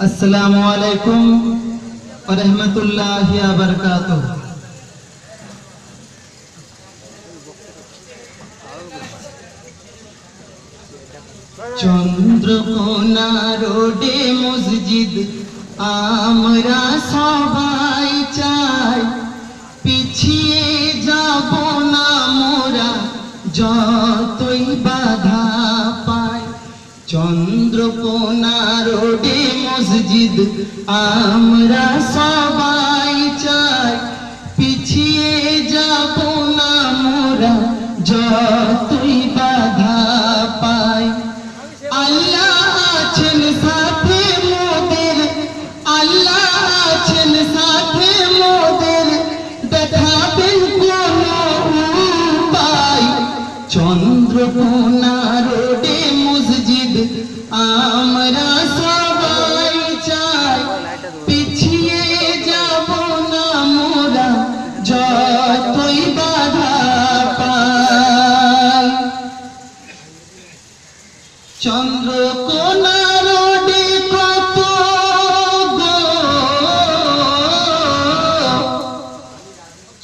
अस्सलामु अलैकुम व रहमतुल्लाहि व बरकातुहू। चंद्रकोना रोडे मस्जिद आमरा सबाई चाই, পিছিয়ে যাব না মোরা যতই বাধা পাই। চন্দ্রকোনা রোডে মসজিদ আমরা সবাই চাই, পিছিয়ে যাব না মোরা যতই বাধা পাই। আল্লাহ আছেন সাথে মোদের, আল্লাহ আছেন সাথে মোদের, দেখাবেন কোন উপায়। চন্দ্রকোনা রোডে মসজিদ আমরা সবাই চাই, পিছিয়ে যাব না মোরা যতই বাধা পাই। চন্দ্রকোনা রোডে কত গো,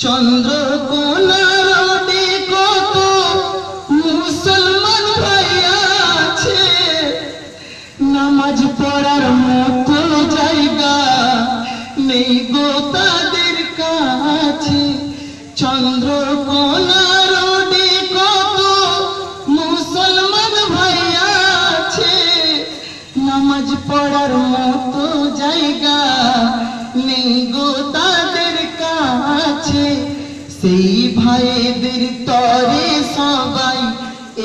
চন্দ্রকোনা রোডে কত মুসলমান ভাই আছে, নামাজ পড়ার মতো জায়গা নেই গো তাদের কাছে। চন্দ্রকোনা রোডে কত মুসলমান ভাই আছে, নামাজ পড়ার মতো জায়গা নেই গো তাদের কাছে। সেই ভাইদের তরে সবাই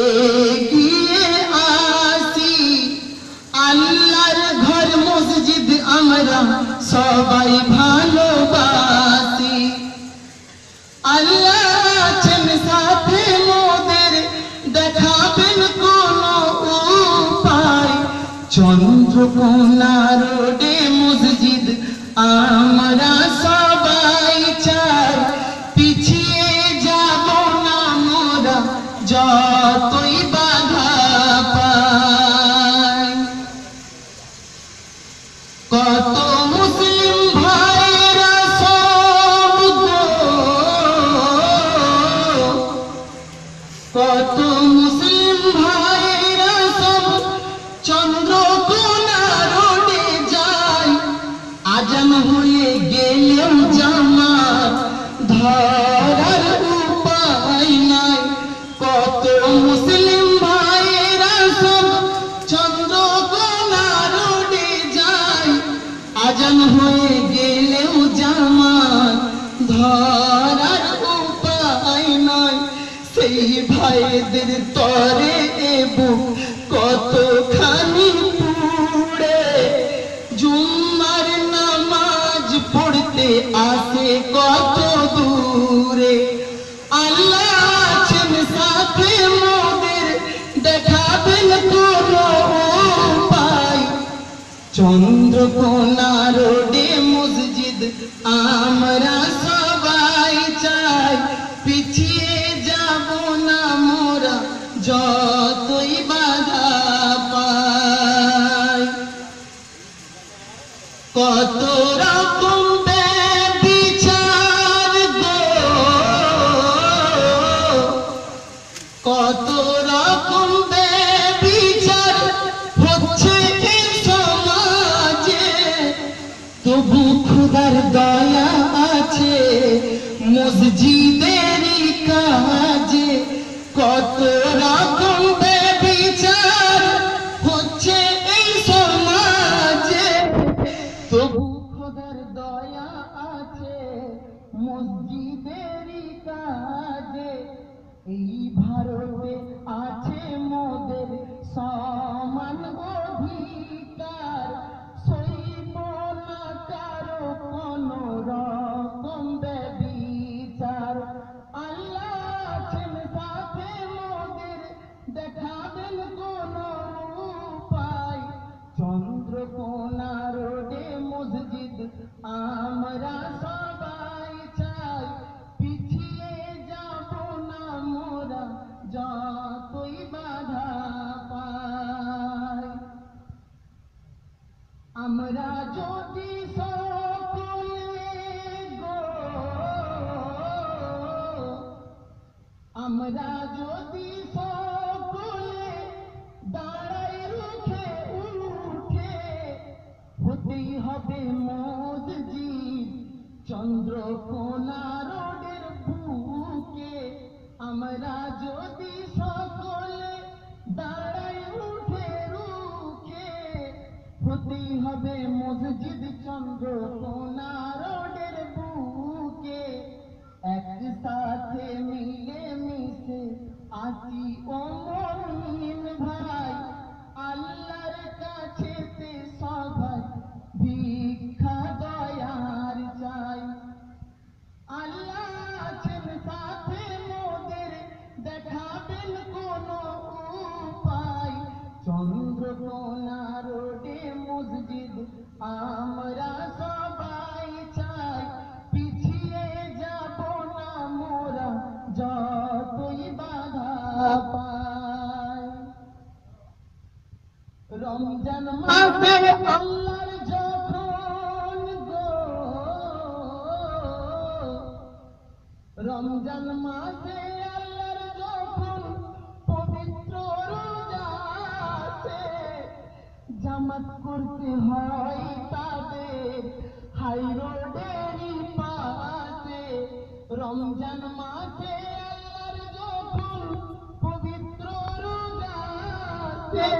এগিয়ে আসি, আল্লাহর ঘর মসজিদ আমরা সবাই ভালোবাসি। আল্লাহ আছেন সাথে মোদের, দেখাবেন কোন উপায়। চন্দ্রকোনা রোডে মসজিদ আমরা সবাই চাই, পিছিয়ে যাব না মোরা যতই বাধা পাই। কত মুসলিম ভাইরা সব গো, কত মুসলিম ভাইরা সব চন্দ্রকোনা রোডে যায়, আজান হয়ে গেলেও জামাত ধরার উপায় নাই। কত মুসলিম ভাইরা সব চন্দ্রকোনা রোডে যায়, আজান হয়ে গেলেও জামাত ধরার উপায় নাই। সেই ভাইদের তরে এবো কতখানি পুড়ে, জুম্মার নামাজ পড়তে আসে কত দূরে। আল্লাহ আছেন সাথে মোদের, দেখাবেন কোন উপায়। চন্দ্রকোনা রোডে মসজিদ আমরা সবাই চাই, পিছিয়ে যাব না মোরা যতই বাধা পাই। কত রকম বিচার গো, কত রকম বিচার হচ্ছে এই সমাজে, তবু খোদার দয়া আছে মসজিদেরই কাজে। কত রকম বিচার হচ্ছে এই সমাজে, তবু খোদার দয়া আছে মসজিদেরই কাজে। এই ভারতে আছে মোদের সমান অধিকার, সইব না কারো কোন রকম ব্যভিচার। আল্লাহ আছেন সাথে মোদের, দেখাবেন কোন উপায়। চন্দ্রকোনা রোডে মসজিদ আমরা সবাই চাই, পিছিয়ে যাব না মোরা যতই বাধা পাই। আমরা যদি সকলে গো, আমরা যদি সকলে দাঁড়াই রুখে উঠে, হতেই হবে মসজিদ চন্দ্রকোনা রোডের বুকে। আমরা যদি সকলে দাঁড়াই উঠে রুখে, হতেই হবে মসজিদ চন্দ্রকোনা রোডের বুকে। একসাথে মিলে মিশে আসি ও মুমিন ভাই, আল্লাহর কাছেতে সবাই ভিক্ষা দয়ার চাই। আল্লাহ আছেন সাথে মোদের, দেখাবেন কোন উপায়। চন্দ্রকোনা রোডে মসজিদ আমরা সবাই চাই, পিছিয়ে যাব না মোরা যতই বাধা পাই। রমজান মাসে আল্লাহর যখন গো, রমজান মাসে আল্লাহর যখন পবিত্র রোজা আসে, জামাত করতে হয় তাদের হাই রোডেরই পাশে। রমজান মাসে আল্লাহর যখন পবিত্র রোজা আসে,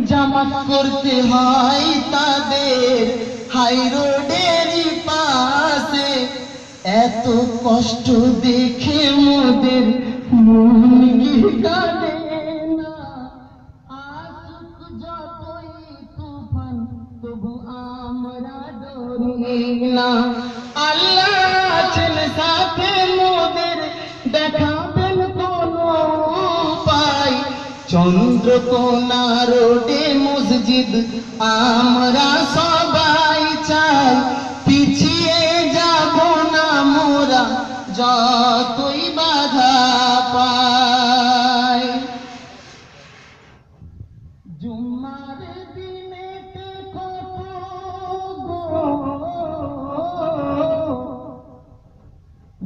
জামাত করতে হয় তাদের হাই রোডেরই পাশে। এত কষ্ট দেখে মোদের মন কাঁদে না, আসুক যতই তুফান তবু আমরা ডরি না। আল্লাহ আছেন সাথে মোদের, দেখাবেন কোন উপায়। চন্দ্রকোনা রোডে মসজিদ আমরা সবাই চাই, পিছিয়ে যাব না মোরা যতই বাধা পাই। জুম্মার দিনেতে কত গো,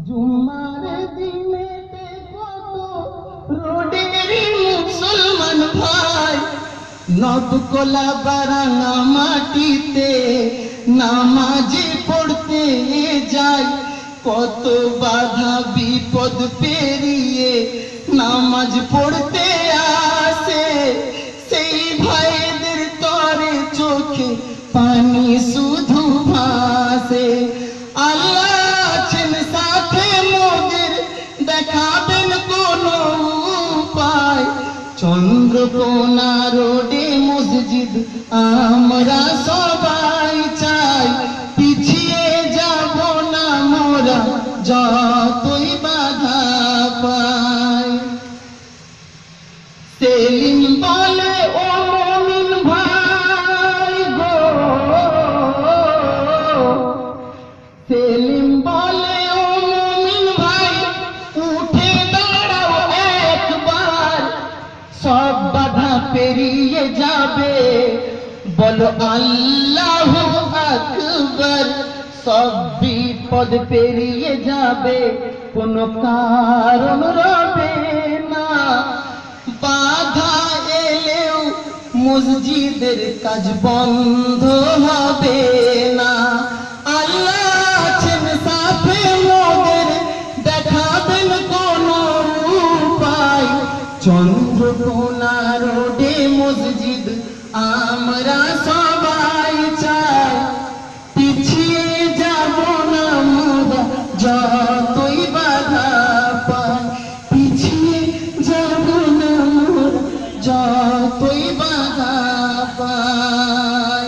জুম্মার দিনেতে কত রোডেরই মুসলমান ভাই, নবকোলা বারাঙা মাটিতে নামাজে পড়তে যায়। কত বাধা বিপদ পেরিয়ে নামাজ পড়তে আসে, সেই ভাইদের তরে চোখে পানি শুধু ভাসে। আল্লাহ আছেন সাথে মোদের, দেখাবেন কোন উপায়। চন্দ্রকোনা রোডে মসজিদ আমরা সবাই চাই, পিছিয়ে যাব না মোরা যতই বাধা পাই। সেলিম বলে ও মুমিন ভাই গো, সেলিম বলে ও মুমিন ভাই, উঠে দাঁড়াও একবার, সব বাধা পেরিয়ে যাবে, বলো আল্লাহু আকবার। সব বিপদ পেরিয়ে যাবে, কোনো কারণ রবে না। বাধা এলেও মসজিদের কাজ বন্ধ হবে না। আল্লাহ আছেন সাথে মোদের, দেখাবেন কোন উপায়। চন্দ্রকোনা রোডে মসজিদ আমরা সবাই চাই, পিছিয়ে যাব না মোরা যতই বাধা পাই। পিছিয়ে যাব না মোরা যতই বাধা পাই।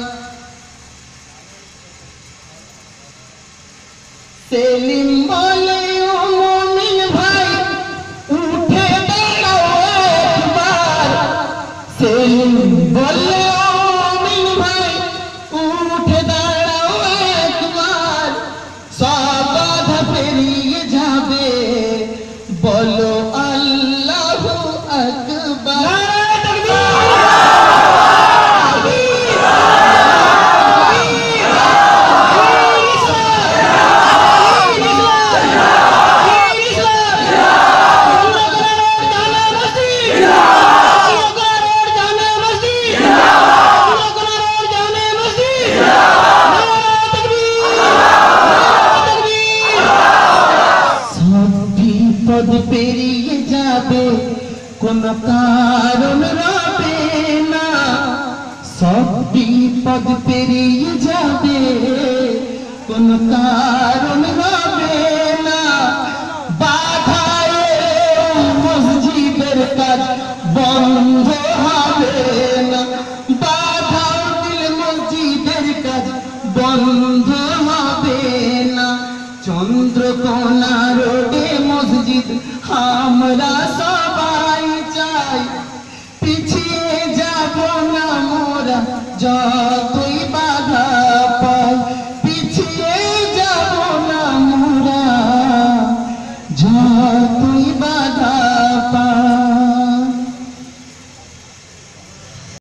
সেলিম বলে ও মুমিন ভাই, উঠে দাঁড়াও একবার। সেলিম বলে ও মুমিন ভাই, উঠে দাঁড়াও একবার, সব বাধা পেরিয়ে যাবে, বলো আল্লাহু আকবার। সব বিপদ পেরিয়ে যাবে, কোন কারণ হবে না বাধায়, মসজিদের কাজ বন্ধ হবে না, বাধা দিলে মসজিদের কাজ বন্ধ হবে না। চন্দ্রকোনা রোডে মসজিদ আমরা সবাই চাই, পিছিয়ে যাব না মোরা যত